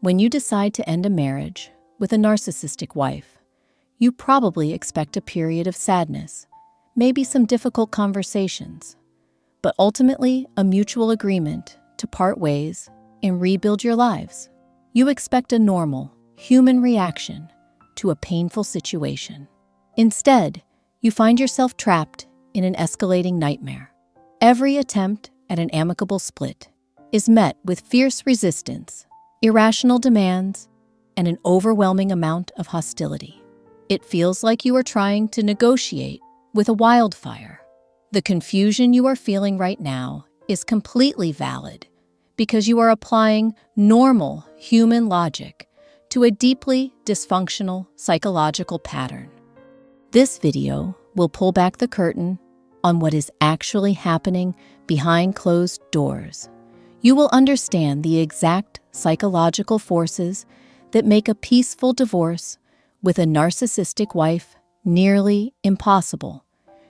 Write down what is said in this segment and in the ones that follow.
When you decide to end a marriage with a narcissistic wife, you probably expect a period of sadness, maybe some difficult conversations, but ultimately a mutual agreement to part ways and rebuild your lives. You expect a normal, human reaction to a painful situation. Instead, you find yourself trapped in an escalating nightmare. Every attempt at an amicable split is met with fierce resistance, irrational demands, and an overwhelming amount of hostility. It feels like you are trying to negotiate with a wildfire. The confusion you are feeling right now is completely valid because you are applying normal human logic to a deeply dysfunctional psychological pattern. This video will pull back the curtain on what is actually happening behind closed doors. You will understand the exact psychological forces that make a peaceful divorce with a narcissistic wife nearly impossible.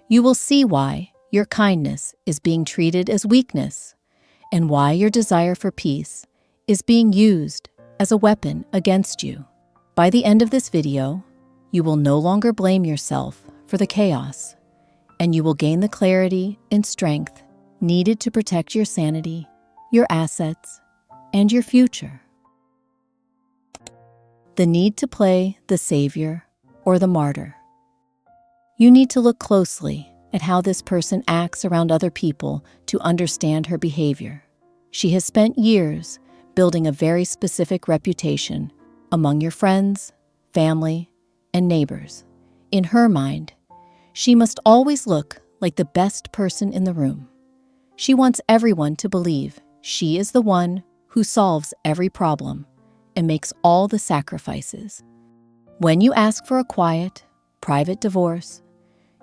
You will see why your kindness is being treated as weakness and why your desire for peace is being used as a weapon against you. By the end of this video, you will no longer blame yourself for the chaos, and you will gain the clarity and strength needed to protect your sanity, your assets, and your future. The need to play the savior or the martyr. You need to look closely at how this person acts around other people to understand her behavior. She has spent years building a very specific reputation among your friends, family, and neighbors. In her mind, she must always look like the best person in the room. She wants everyone to believe she is the one who solves every problem and makes all the sacrifices. When you ask for a quiet, private divorce,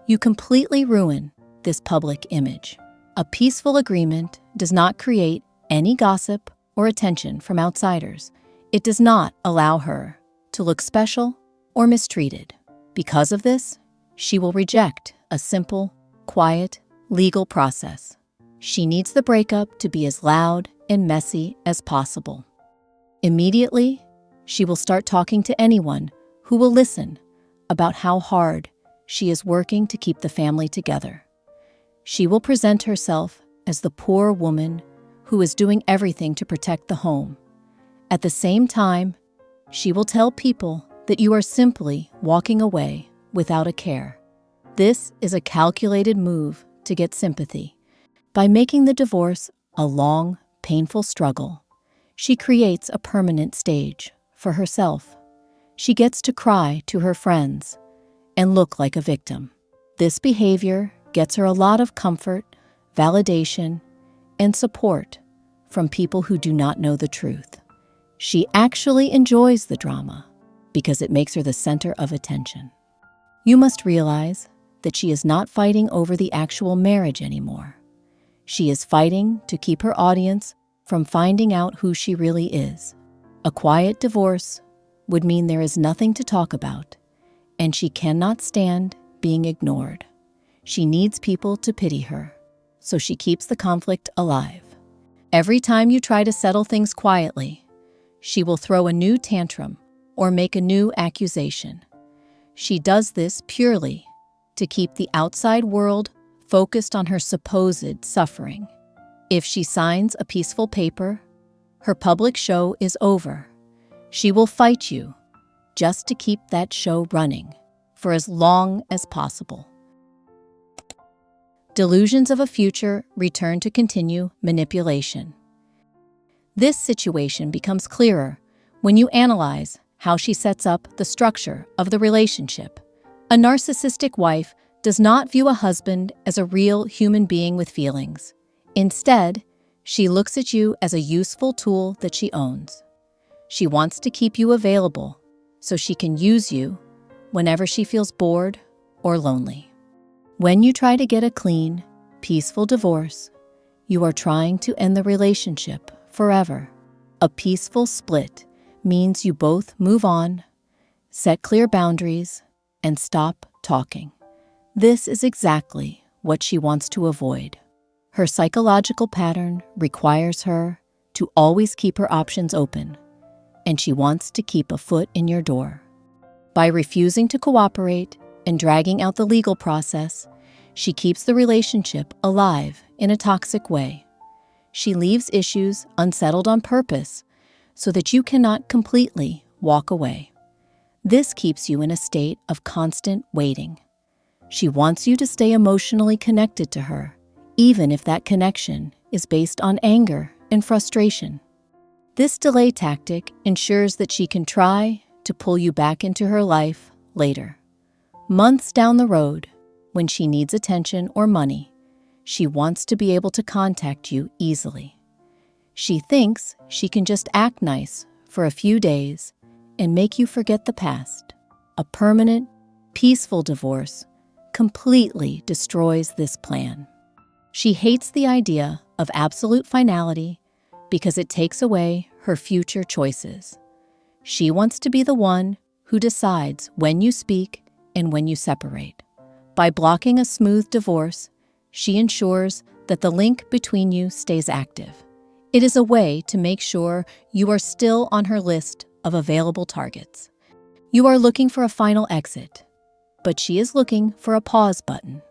you completely ruin this public image. A peaceful agreement does not create any gossip or attention from outsiders. It does not allow her to look special or mistreated. Because of this, she will reject a simple, quiet, legal process. She needs the breakup to be as loud and messy as possible. Immediately, she will start talking to anyone who will listen about how hard she is working to keep the family together. She will present herself as the poor woman who is doing everything to protect the home. At the same time, she will tell people that you are simply walking away without a care. This is a calculated move to get sympathy. By making the divorce a long, painful struggle, she creates a permanent stage for herself. She gets to cry to her friends and look like a victim. This behavior gets her a lot of comfort, validation, and support from people who do not know the truth. She actually enjoys the drama because it makes her the center of attention. You must realize that she is not fighting over the actual marriage anymore. She is fighting to keep her audience from finding out who she really is. A quiet divorce would mean there is nothing to talk about, and she cannot stand being ignored. She needs people to pity her, so she keeps the conflict alive. Every time you try to settle things quietly, she will throw a new tantrum or make a new accusation. She does this purely to keep the outside world focused on her supposed suffering. If she signs a peaceful paper, her public show is over. She will fight you just to keep that show running for as long as possible. Delusions of a future return to continue manipulation. This situation becomes clearer when you analyze how she sets up the structure of the relationship. A narcissistic wife does not view a husband as a real human being with feelings. Instead, she looks at you as a useful tool that she owns. She wants to keep you available so she can use you whenever she feels bored or lonely. When you try to get a clean, peaceful divorce, you are trying to end the relationship forever. A peaceful split means you both move on, set clear boundaries, and stop talking. This is exactly what she wants to avoid. Her psychological pattern requires her to always keep her options open, and she wants to keep a foot in your door. By refusing to cooperate and dragging out the legal process, she keeps the relationship alive in a toxic way. She leaves issues unsettled on purpose so that you cannot completely walk away. This keeps you in a state of constant waiting. She wants you to stay emotionally connected to her, even if that connection is based on anger and frustration. This delay tactic ensures that she can try to pull you back into her life later. Months down the road, when she needs attention or money, she wants to be able to contact you easily. She thinks she can just act nice for a few days and make you forget the past. A permanent, peaceful divorce completely destroys this plan. She hates the idea of absolute finality because it takes away her future choices. She wants to be the one who decides when you speak and when you separate. By blocking a smooth divorce, she ensures that the link between you stays active. It is a way to make sure you are still on her list of available targets. You are looking for a final exit, but she is looking for a pause button.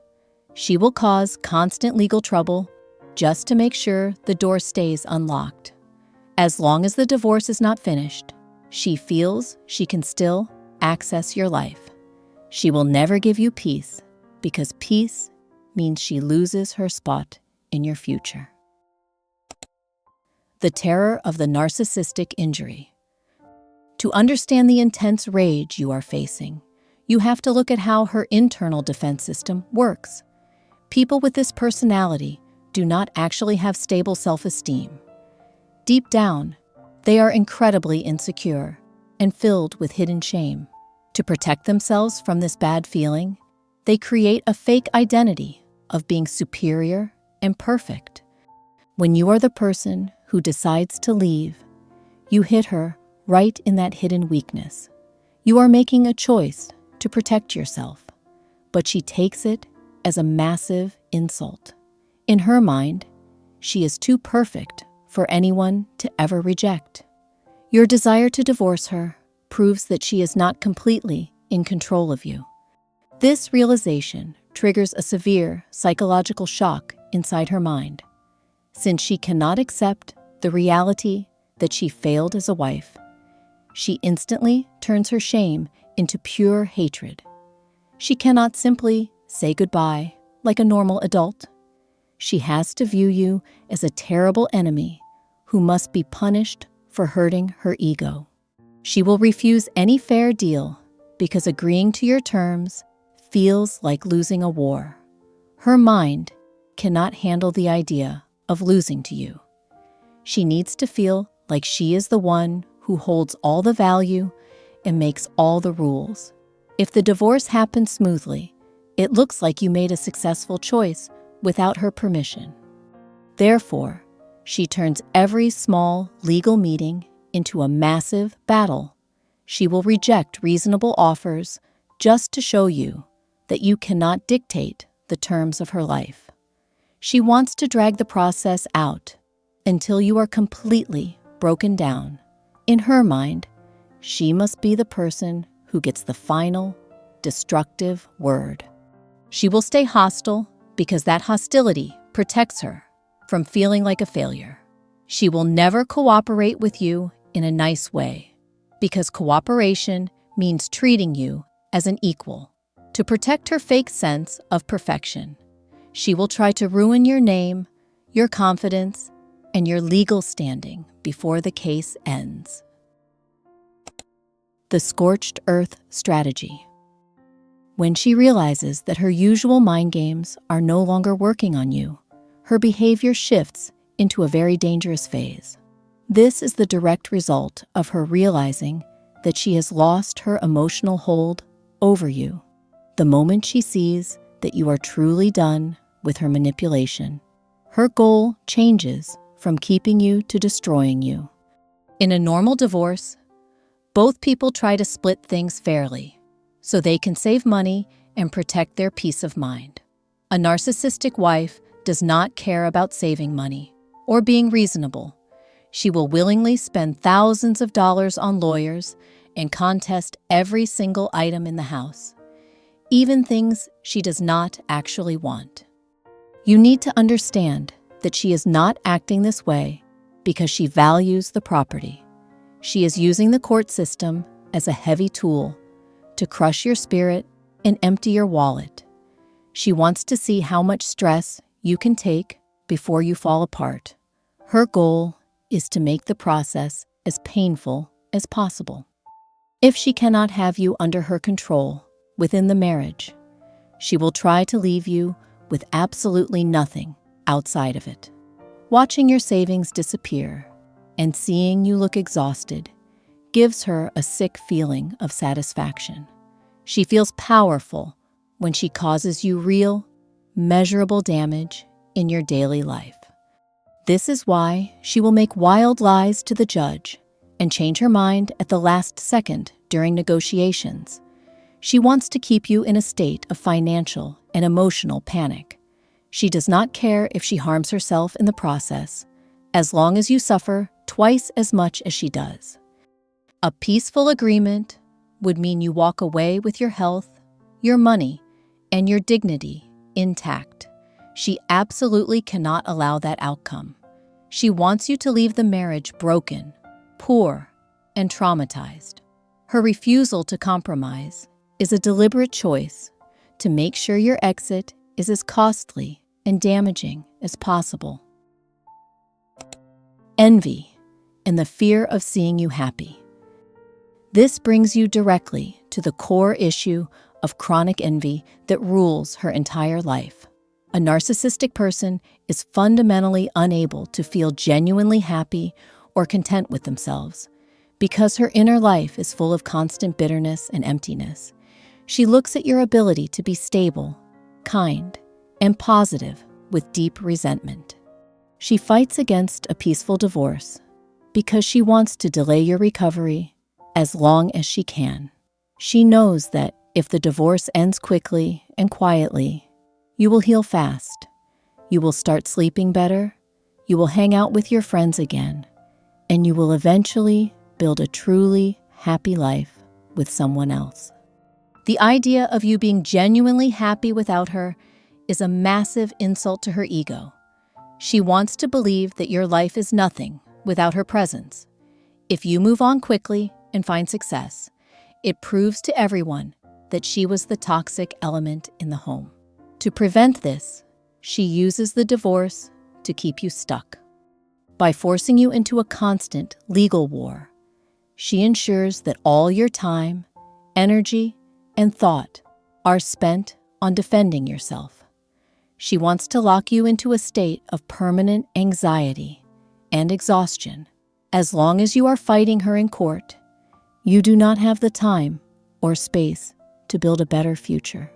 She will cause constant legal trouble just to make sure the door stays unlocked. As long as the divorce is not finished, she feels she can still access your life. She will never give you peace because peace means she loses her spot in your future. The terror of the narcissistic injury. To understand the intense rage you are facing, you have to look at how her internal defense system works. People with this personality do not actually have stable self-esteem. Deep down, they are incredibly insecure and filled with hidden shame. To protect themselves from this bad feeling, they create a fake identity of being superior and perfect. When you are the person who decides to leave, you hit her right in that hidden weakness. You are making a choice to protect yourself, but she takes it as a massive insult. In her mind, she is too perfect for anyone to ever reject. Your desire to divorce her proves that she is not completely in control of you. This realization triggers a severe psychological shock inside her mind. Since she cannot accept the reality that she failed as a wife, she instantly turns her shame into pure hatred. She cannot simply say goodbye like a normal adult. She has to view you as a terrible enemy who must be punished for hurting her ego. She will refuse any fair deal because agreeing to your terms feels like losing a war. Her mind cannot handle the idea of losing to you. She needs to feel like she is the one who holds all the value and makes all the rules. If the divorce happens smoothly, it looks like you made a successful choice without her permission. Therefore, she turns every small legal meeting into a massive battle. She will reject reasonable offers just to show you that you cannot dictate the terms of her life. She wants to drag the process out until you are completely broken down. In her mind, she must be the person who gets the final, destructive word. She will stay hostile because that hostility protects her from feeling like a failure. She will never cooperate with you in a nice way because cooperation means treating you as an equal. To protect her fake sense of perfection, she will try to ruin your name, your confidence, and your legal standing before the case ends. The Scorched-earth strategy. When she realizes that her usual mind games are no longer working on you, her behavior shifts into a very dangerous phase. This is the direct result of her realizing that she has lost her emotional hold over you. The moment she sees that you are truly done with her manipulation, her goal changes from keeping you to destroying you. In a normal divorce, both people try to split things fairly so they can save money and protect their peace of mind. A narcissistic wife does not care about saving money or being reasonable. She will willingly spend thousands of dollars on lawyers and contest every single item in the house, even things she does not actually want. You need to understand that she is not acting this way because she values the property. She is using the court system as a heavy tool to crush your spirit and empty your wallet. She wants to see how much stress you can take before you fall apart. Her goal is to make the process as painful as possible. If she cannot have you under her control within the marriage, she will try to leave you with absolutely nothing outside of it. Watching your savings disappear and seeing you look exhausted gives her a sick feeling of satisfaction. She feels powerful when she causes you real, measurable damage in your daily life. This is why she will make wild lies to the judge and change her mind at the last second during negotiations. She wants to keep you in a state of financial and emotional panic. She does not care if she harms herself in the process, as long as you suffer twice as much as she does. A peaceful agreement would mean you walk away with your health, your money, and your dignity intact. She absolutely cannot allow that outcome. She wants you to leave the marriage broken, poor, and traumatized. Her refusal to compromise is a deliberate choice to make sure your exit is as costly and damaging as possible. Envy and the fear of seeing you happy. This brings you directly to the core issue of chronic envy that rules her entire life. A narcissistic person is fundamentally unable to feel genuinely happy or content with themselves because her inner life is full of constant bitterness and emptiness. She looks at your ability to be stable, kind, and positive with deep resentment. She fights against a peaceful divorce because she wants to delay your recovery as long as she can. She knows that if the divorce ends quickly and quietly, you will heal fast. You will start sleeping better, you will hang out with your friends again, and you will eventually build a truly happy life with someone else. The idea of you being genuinely happy without her is a massive insult to her ego. She wants to believe that your life is nothing without her presence. If you move on quickly and find success, it proves to everyone that she was the toxic element in the home. To prevent this, she uses the divorce to keep you stuck. By forcing you into a constant legal war, she ensures that all your time, energy, and thought are spent on defending yourself. She wants to lock you into a state of permanent anxiety and exhaustion. As long as you are fighting her in court, you do not have the time or space to build a better future.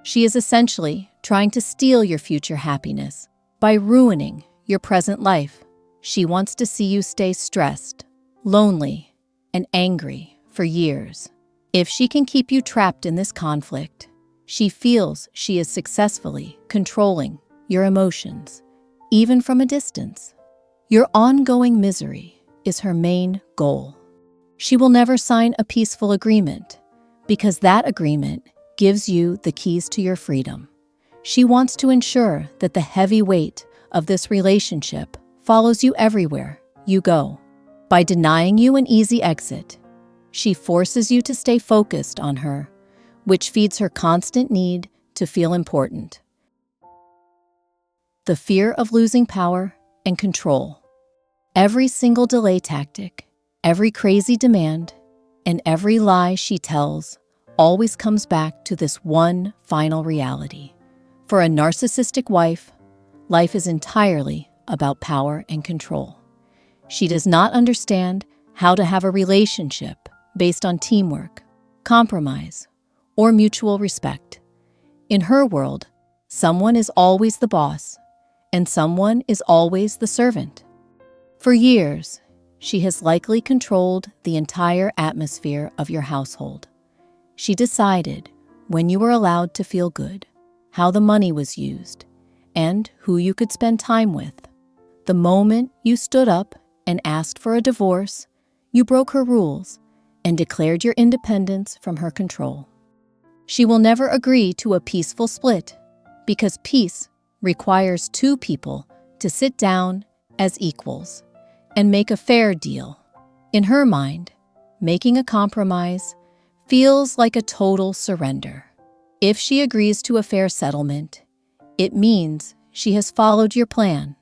She is essentially trying to steal your future happiness by ruining your present life. She wants to see you stay stressed, lonely, and angry for years. If she can keep you trapped in this conflict, she feels she is successfully controlling your emotions, even from a distance. Your ongoing misery is her main goal. She will never sign a peaceful agreement because that agreement gives you the keys to your freedom. She wants to ensure that the heavy weight of this relationship follows you everywhere you go. By denying you an easy exit, she forces you to stay focused on her, which feeds her constant need to feel important. The fear of losing power and control. Every single delay tactic, every crazy demand, and every lie she tells always comes back to this one final reality. For a narcissistic wife, life is entirely about power and control. She does not understand how to have a relationship based on teamwork, compromise, or mutual respect. In her world, someone is always the boss, and someone is always the servant. For years, she has likely controlled the entire atmosphere of your household. She decided when you were allowed to feel good, how the money was used, and who you could spend time with. The moment you stood up and asked for a divorce, you broke her rules and declared your independence from her control. She will never agree to a peaceful split because peace requires two people to sit down as equals and make a fair deal. In her mind, making a compromise feels like a total surrender. If she agrees to a fair settlement, it means she has followed your plan,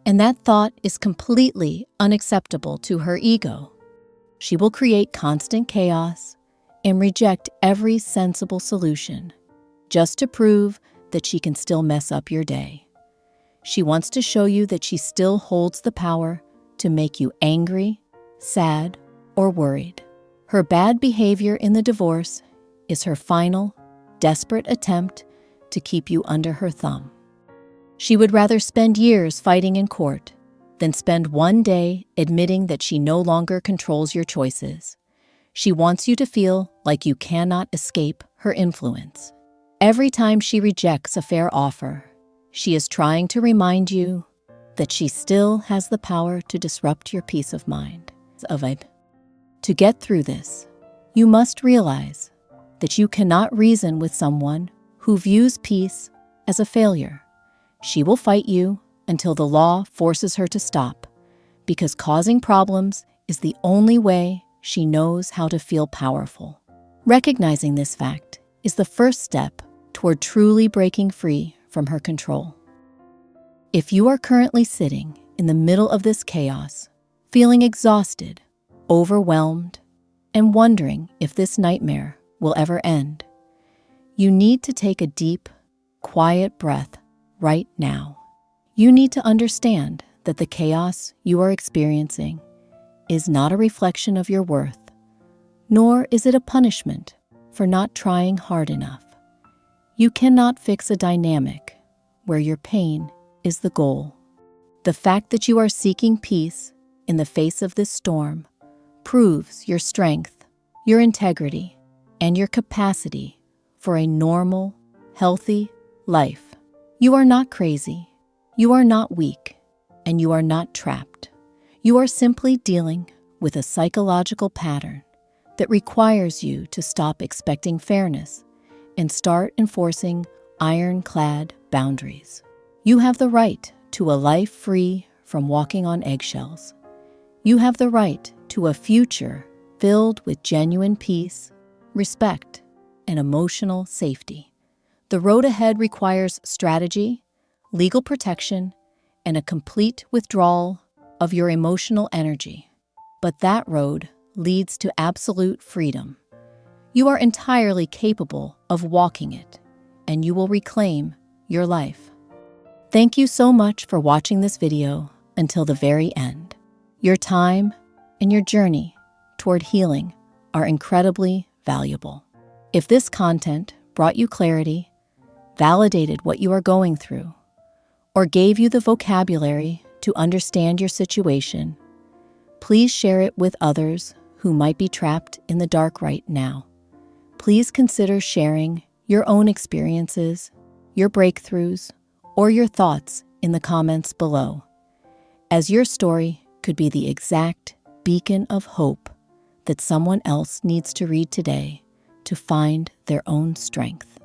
and that thought is completely unacceptable to her ego. She will create constant chaos and reject every sensible solution just to prove that she can still mess up your day. She wants to show you that she still holds the power to make you angry, sad, or worried. Her bad behavior in the divorce is her final, desperate attempt to keep you under her thumb. She would rather spend years fighting in court than spend one day admitting that she no longer controls your choices. She wants you to feel like you cannot escape her influence. Every time she rejects a fair offer, she is trying to remind you that she still has the power to disrupt your peace of mind. To get through this, you must realize that you cannot reason with someone who views peace as a failure. She will fight you until the law forces her to stop, because causing problems is the only way she knows how to feel powerful. Recognizing this fact is the first step toward truly breaking free from her control. If you are currently sitting in the middle of this chaos, feeling exhausted, overwhelmed, and wondering if this nightmare will ever end, you need to take a deep, quiet breath right now. You need to understand that the chaos you are experiencing is not a reflection of your worth, nor is it a punishment for not trying hard enough. You cannot fix a dynamic where your pain is the goal. The fact that you are seeking peace in the face of this storm proves your strength, your integrity, and your capacity for a normal, healthy life. You are not crazy, you are not weak, and you are not trapped. You are simply dealing with a psychological pattern that requires you to stop expecting fairness and start enforcing ironclad boundaries. You have the right to a life free from walking on eggshells. You have the right to a future filled with genuine peace, respect, and emotional safety. The road ahead requires strategy, legal protection, and a complete withdrawal of your emotional energy. But that road leads to absolute freedom. You are entirely capable of walking it, and you will reclaim your life. Thank you so much for watching this video until the very end. Your time and your journey toward healing are incredibly valuable. If this content brought you clarity, validated what you are going through, or gave you the vocabulary to understand your situation, please share it with others who might be trapped in the dark right now. Please consider sharing your own experiences, your breakthroughs, or your thoughts in the comments below, as your story could be the exact beacon of hope that someone else needs to read today to find their own strength.